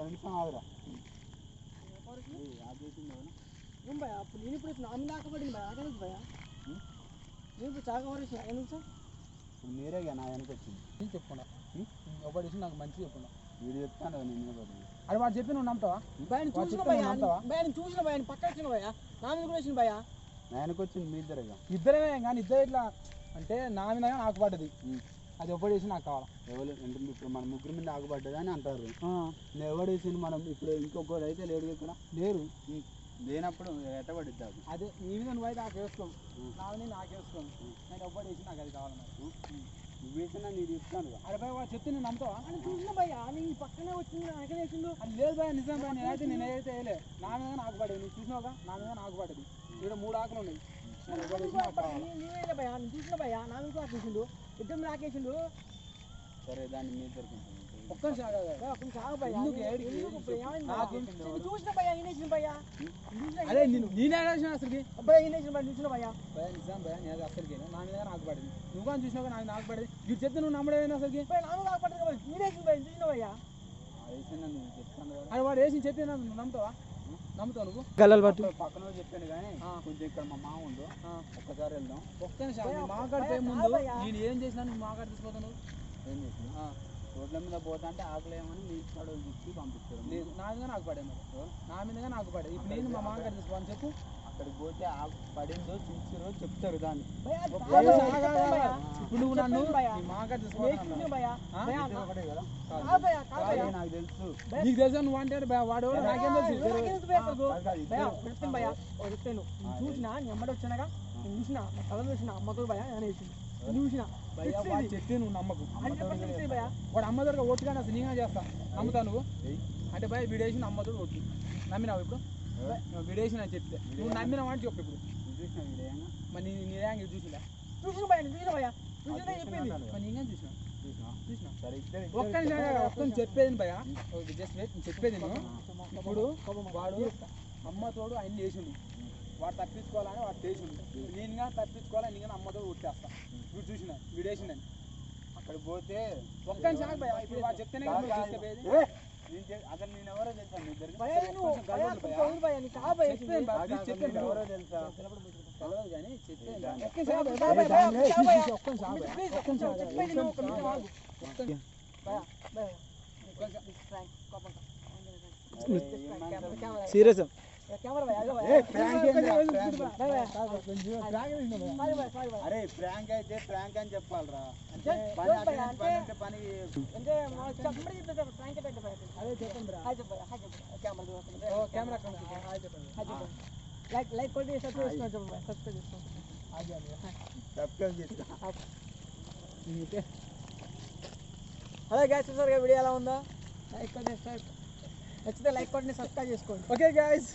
నిమిషం ఆగురా ఏం భయ అప్పుడు నేను ఇప్పుడు నా మీద ఆకపడింది భయ ఆగలేదు భయ నేను ఇప్పుడు చాగా పడేసిన ఐదు నిమిషం ఇప్పుడు మీరేగా నా వెనక వచ్చింది నేను చెప్పుకున్నా ఒకటి నాకు మంచి చెప్పుకున్నా వీడు చెప్తాను నేను అది వాడు చెప్పి నువ్వు నమ్ముతావా భయని చూసిన భయ భయని చూసిన భయ పక్కన వచ్చిన భయ నా మీద కూడా వచ్చిన భయ నా వెనక వచ్చింది మీ ఇద్దరేగా ఇద్దరే కానీ ఇద్దరు ఇట్లా అంటే నా మీద నాకు పడ్డది అది ఎవరు వేసి నాకు కావాలి ఎవరు అంటే ఇప్పుడు మన ముగ్గురు మీద ఆగుపడ్డది అని అంటారు నేను ఎవరు వేసింది మనం ఇప్పుడు ఇంకొకటి అయితే లేడు ఇక్కడ లేరు లేనప్పుడు ఎట్టబడిద్ది అదే నీ మీద నువ్వు అయితే నాకు వేసుకోవు నా మీద నాకు వేసుకోను నేను ఎవరు వేసి నాకు అది కావాలి నువ్వు వేసినా నేను చెప్తాను అరే భయ వాడు చెప్తే నేను నమ్ముతావా అని చూసిన భయ నీ పక్కనే వచ్చింది వెనకనే వేసిండు అది లేదు భయ నిజం భయ నేనైతే వేయలే నా మీద నాకు పడేది నువ్వు చూసినావుగా నా మీద నాకు పడేది ఇక్కడ 3 ఆకులు ఉన్నాయి నేనే భయ నేను చూసిన భయ నా మీద కూడా వేసిండు ఇద్దరు నాకేసిండు సరే దాన్ని మీ ఇద్దరు ఒక్క చూసిన భయ ఈనేసిన భయ అదే నేనే అసలుకి భయ ఈనేసిన భయ చూసిన భయ భయ నిజం భయ నేను అసలుకి నా మీద నాకు పడింది నువ్వు కానీ చూసినావు నాకు నాకు పడింది వీడు చెప్తే నువ్వు నమ్మడేది అసలుకి నా మీద నాకు పడింది కదా ఈనేసిన భయ చూసిన భయ వేసినా నేను చెప్తాను కదా అది వాడు వేసి చెప్పి నువ్వు నమ్ముతావా నమ్ముతావు నువ్వు గల్లలు పట్టు పక్కన చెప్పాను కానీ కొంచెం ఇక్కడ మా మామ ఉండు ఒక్కసారి వెళ్దాం ఒక్క నిమిషం మాకాడితే ముందు నేను ఏం చేసినా నువ్వు మాకాడి తీసుకుపోతాను ఏం చేసినా రోడ్ల మీద పోతా అంటే ఆకలేమని మీ ఇంట్లో ఇచ్చి పంపిస్తారు లేదు నా మీద నాకు పడే మరి నా మీదగా నాకు పడే ఇప్పుడు నేను మా మాకాడి తీసుకోవాలని చెప్పు అక్కడికి పోతే ఆకు పడిందో చూసిరో చెప్తారు దాన్ని ఇప్పుడు నువ్వు నన్ను మాకాడి తీసుకోవాలి నాకు తెలుసు నీకు తెలుసా నువ్వు అంటే వాడు నాకేం తెలుసు చూసినా నీ అమ్మడి వచ్చినాగా నేను చూసిన కలర్ చూసిన అమ్మతో భయ అని వేసింది చూసిన వాడు చెప్తే నువ్వు నమ్మకు వాడు అమ్మ దగ్గర ఓటు కానీ అసలు నేనే చేస్తా నమ్ముతా నువ్వు అంటే భయ వీడేసి అమ్మతో ఓటు నమ్మినావు ఇప్పుడు వీడేసి అని చెప్తే నువ్వు నమ్మినావు అని చెప్పు ఇప్పుడు చూసిన వీడేనా మరి నేను చూసినా చూసిన భయ చూసిన భయ చూసిన చెప్పింది మరి నేను చూసినా చూసినా సరే ఒక్క చెప్పేది భయ జస్ట్ వెయిట్ చెప్పేది నేను ఇప్పుడు వాడు అమ్మతోడు ఆయన చేసిండు వాడు తప్పించుకోవాలని వాడు చేసిండు నేను కానీ తప్పించుకోవాలని నేను కానీ అమ్మతో కొట్టేస్తా వీడు చూసిన వీడేసిందని అక్కడికి పోతే ఒక్క నిమిషం భయ ఇప్పుడు వాడు చెప్తేనే చెప్పేది అసలు నేను ఎవరో తెలుసా మీ ఇద్దరికి ఎవరో తెలుసా తెలవదు కానీ సీరియస్ అరే ప్రాంక్ అయితే ప్రాంక్ అని చెప్పాలరా పని లైక్ కొట్టి సబ్స్క్రైబ్ హలో గ్యాస్ చూసారు వీడియో ఎలా ఉందో లైక్ కొట్టి నచ్చితే లైక్ కొట్టి సబ్స్క్రైబ్ చేసుకోండి ఓకే గైస్